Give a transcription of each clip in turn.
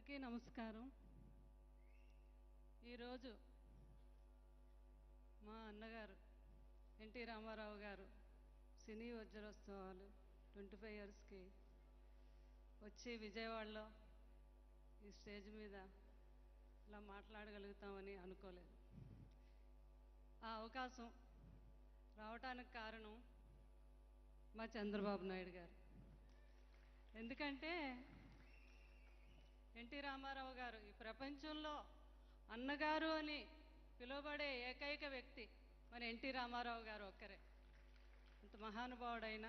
అందరికీ నమస్కారం. ఈరోజు మా అన్నగారు ఎన్టీ రామారావు గారు సినీ వజ్రోత్సవాలు 25 ఇయర్స్కి వచ్చి విజయవాడలో ఈ స్టేజ్ మీద ఇలా మాట్లాడగలుగుతామని అనుకోలేదు. ఆ అవకాశం రావటానికి కారణం మా చంద్రబాబు నాయుడు గారు. ఎందుకంటే ఎన్టీ రామారావు గారు ఈ ప్రపంచంలో అన్నగారు అని పిలువబడే ఏకైక వ్యక్తి మన ఎన్టీ రామారావు గారు ఒక్కరే. అంత మహానుభావుడైన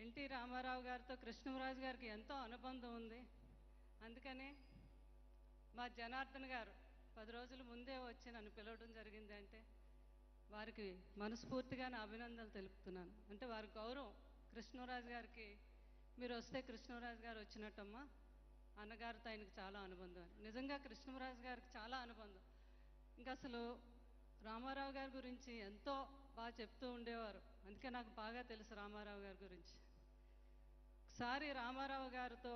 ఎన్టీ రామారావు గారితో కృష్ణరాజు గారికి ఎంతో అనుబంధం ఉంది. అందుకనే మా జనార్దన్ గారు 10 రోజుల ముందే వచ్చి నన్ను పిలవడం జరిగింది. అంటే వారికి మనస్ఫూర్తిగా నా అభినందనలు తెలుపుతున్నాను. అంటే వారి గౌరవం కృష్ణరాజు గారికి, మీరు వస్తే కృష్ణరాజు గారు వచ్చినట్టమ్మా, అన్నగారితో ఆయనకు చాలా అనుబంధం. నిజంగా కృష్ణరాజు గారికి చాలా అనుబంధం. ఇంకా అసలు రామారావు గారి గురించి ఎంతో బాగా చెప్తూ ఉండేవారు. అందుకే నాకు బాగా తెలుసు రామారావు గారి గురించి. ఒకసారి రామారావు గారితో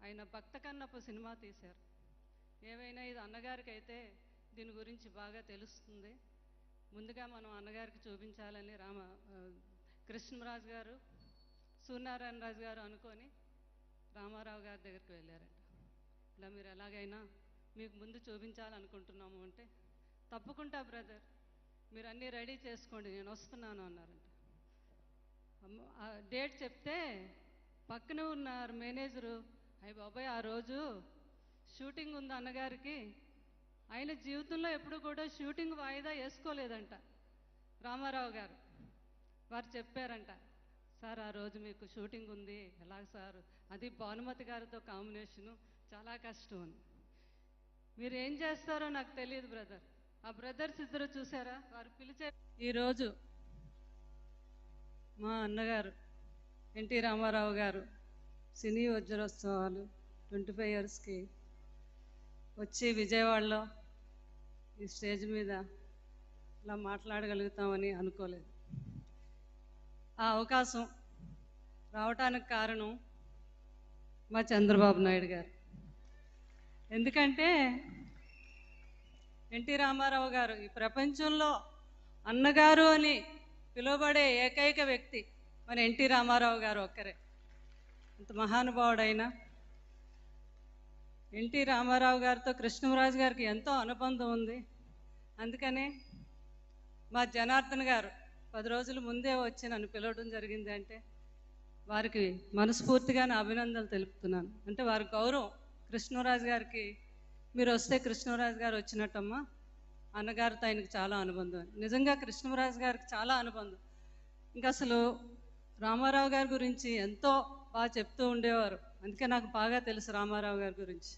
ఆయన భక్త కన్నప్ప సినిమా తీశారు. ఏవైనా ఇది అన్నగారికి అయితే దీని గురించి బాగా తెలుస్తుంది, ముందుగా మనం అన్నగారికి చూపించాలని కృష్ణరాజు గారు, సూర్యనారాయణ రాజు గారు అనుకొని రామారావు గారి దగ్గరికి వెళ్ళారంట. ఇలా మీరు ఎలాగైనా మీకు ముందు చూపించాలనుకుంటున్నాము అంటే, తప్పకుండా బ్రదర్, మీరు అన్నీ రెడీ చేసుకోండి, నేను వస్తున్నాను అన్నారంట. ఆ డేట్ చెప్తే పక్కన ఉన్నారు మేనేజరు, అయ్య బాబాయ్ ఆ రోజు షూటింగ్ ఉంది అన్నగారికి, ఆయన జీవితంలో ఎప్పుడు కూడా షూటింగ్ వాయిదా వేసుకోలేదంట రామారావు గారు. వారు చెప్పారంట, సార్ ఆ రోజు మీకు షూటింగ్ ఉంది, ఎలాగ సార్, అది భానుమతి గారితో కాంబినేషను, చాలా కష్టం అని. మీరు ఏం చేస్తారో నాకు తెలియదు బ్రదర్. ఆ బ్రదర్స్ ఇద్దరు చూసారా, వారు పిలిచే ఈరోజు మా అన్నగారు ఎన్టీ రామారావు గారు సినీ వజ్రోత్సవాలు 25 ఇయర్స్కి వచ్చి విజయవాడలో ఈ స్టేజ్ మీద ఇలా మాట్లాడగలుగుతామని అనుకోలేదు. ఆ అవకాశం రావటానికి కారణం మా చంద్రబాబు నాయుడు గారు. ఎందుకంటే ఎన్టీ రామారావు గారు ఈ ప్రపంచంలో అన్నగారు అని పిలువబడే ఏకైక వ్యక్తి మన ఎన్టీ రామారావు గారు ఒక్కరే. అంత మహానుభావుడైన ఎన్టీ రామారావు గారితో కృష్ణరాజు గారికి ఎంతో అనుబంధం ఉంది. అందుకనే మా జనార్దన్ గారు 10 రోజుల ముందే వచ్చి నన్ను పిలవడం జరిగింది. అంటే వారికి మనస్ఫూర్తిగా నా అభినందనలు తెలుపుతున్నాను. అంటే వారి గౌరవం కృష్ణరాజు గారికి, మీరు వస్తే కృష్ణరాజు గారు వచ్చినట్టమ్మా, అన్నగారితో ఆయనకు చాలా అనుబంధం. నిజంగా కృష్ణరాజు గారికి చాలా అనుబంధం. ఇంకా అసలు రామారావు గారి గురించి ఎంతో బాగా చెప్తూ ఉండేవారు. అందుకే నాకు బాగా తెలుసు రామారావు గారి గురించి.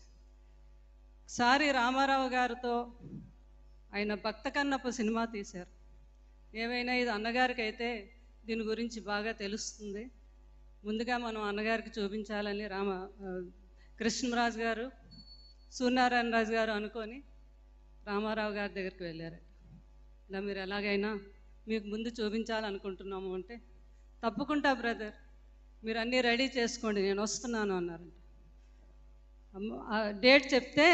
ఒకసారి రామారావు గారితో ఆయన భక్త కన్నప్ప సినిమా తీశారు. ఏవైనా ఇది అన్నగారికి అయితే దీని గురించి బాగా తెలుస్తుంది, ముందుగా మనం అన్నగారికి చూపించాలని కృష్ణరాజు గారు, సూర్యనారాయణ రాజు గారు అనుకొని రామారావు గారి దగ్గరికి వెళ్ళారు. ఇలా మీరు ఎలాగైనా మీకు ముందు చూపించాలనుకుంటున్నాము అంటే, తప్పకుండా బ్రదర్, మీరు అన్నీ రెడీ చేసుకోండి, నేను వస్తున్నాను అన్నారంట. ఆ డేట్ చెప్తే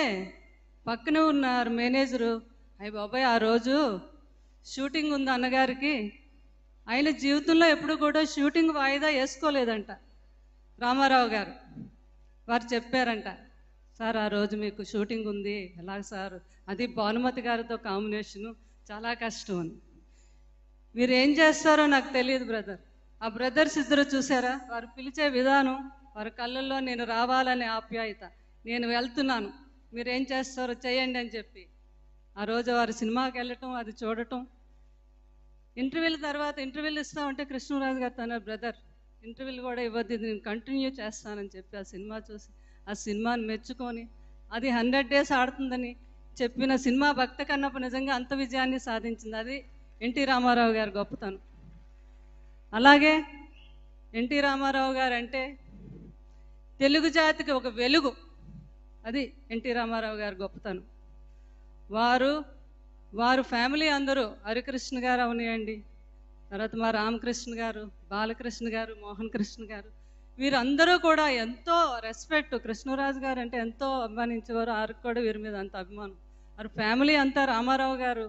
పక్కన ఉన్నారు మేనేజరు, అయ్య బాబాయ్ ఆ రోజు షూటింగ్ ఉంది అన్నగారికి, ఆయన జీవితంలో ఎప్పుడు కూడా షూటింగ్ వాయిదా వేసుకోలేదంట రామారావు గారు. వారు చెప్పారంట, సార్ ఆ రోజు మీకు షూటింగ్ ఉంది, ఎలాగ సార్, అది భానుమతి గారితో కాంబినేషను, చాలా కష్టం అని. మీరు ఏం చేస్తారో నాకు తెలియదు బ్రదర్. ఆ బ్రదర్స్ ఇద్దరు చూసారా, వారు పిలిచే విధానం, వారి కళ్ళల్లో నేను రావాలనే ఆప్యాయత, నేను వెళ్తున్నాను, మీరేం చేస్తారో చేయండి అని చెప్పి ఆ రోజు వారు సినిమాకి వెళ్ళటం, అది చూడటం. ఇంటర్వ్యూల తర్వాత ఇంటర్వ్యూలు ఇస్తామంటే కృష్ణరాజు గారు తన బ్రదర్ ఇంటర్వ్యూలు కూడా ఇవ్వద్దు, నేను కంటిన్యూ చేస్తానని చెప్పి ఆ సినిమా చూసి ఆ సినిమాని మెచ్చుకొని, అది 100 days ఆడుతుందని చెప్పిన సినిమా భక్త కన్నప్ప నిజంగా అంత విజయాన్ని సాధించింది. అది ఎన్టీ రామారావు గారి గొప్పతనం. అలాగే ఎన్టీ రామారావు గారు అంటే తెలుగు జాతికి ఒక వెలుగు, అది ఎన్టీ రామారావు గారి గొప్పతనం. వారు ఫ్యామిలీ అందరూ, హరికృష్ణ గారు అవనియండి, తర్వాత మా రామకృష్ణ గారు, బాలకృష్ణ గారు, మోహన్ కృష్ణ గారు, వీరందరూ కూడా ఎంతో రెస్పెక్ట్, కృష్ణరాజు గారు అంటే ఎంతో అభిమానించేవారు. వారికి కూడా వీరి మీద అంత అభిమానం. వారి ఫ్యామిలీ అంతా రామారావు గారు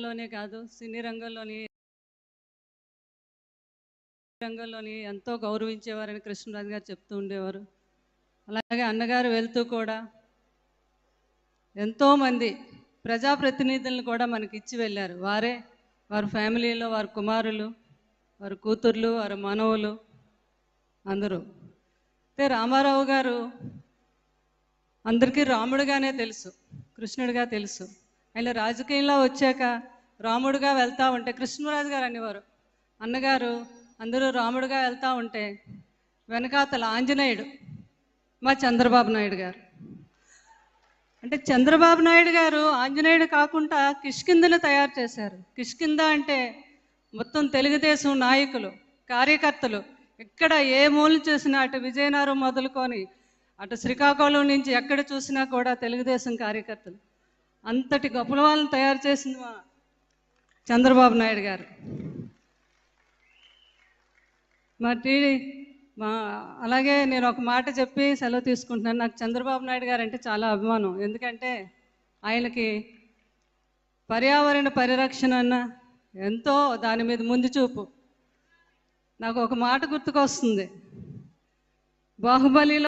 లోనే కాదు, సినీ రంగంలోని ఎంతో గౌరవించేవారని కృష్ణరాజు గారు చెప్తూ ఉండేవారు. అలాగే అన్నగారు వెళ్తూ కూడా ఎంతోమంది ప్రజాప్రతినిధులను కూడా మనకి ఇచ్చి వెళ్ళారు. వారి ఫ్యామిలీలో వారి కుమారులు, వారి కూతుర్లు, వారి మనవులు అందరూ. అయితే రామారావు గారు అందరికీ రాముడుగానే తెలుసు, కృష్ణుడిగా తెలుసు. ఆయన రాజకీయంలో వచ్చాక రాముడుగా వెళ్తూ ఉంటే కృష్ణరాజు గారు అనేవారు, అన్నగారు అందరూ రాముడుగా వెళ్తూ ఉంటే వెనకాతల ఆంజనేయుడు మా చంద్రబాబు నాయుడు గారు. అంటే చంద్రబాబు నాయుడు గారు ఆంజనేయుడు కాకుండా కిష్కిందను తయారు చేశారు. కిష్కింద అంటే మొత్తం తెలుగుదేశం నాయకులు, కార్యకర్తలు ఎక్కడ ఏ మూలు చూసినా, అటు విజయనగరం మొదలుకొని అటు శ్రీకాకుళం నుంచి ఎక్కడ చూసినా కూడా తెలుగుదేశం కార్యకర్తలు. అంతటి గొప్పల వాళ్ళని తయారు చేసింది మా చంద్రబాబు నాయుడు గారు. అలాగే నేను ఒక మాట చెప్పి సెలవు తీసుకుంటున్నాను. నాకు చంద్రబాబు నాయుడు గారు అంటే చాలా అభిమానం. ఎందుకంటే ఆయనకి పర్యావరణ పరిరక్షణ అన్న ఎంతో దాని మీద ముందు చూపు. నాకు ఒక మాట గుర్తుకొస్తుంది. బాహుబలిలో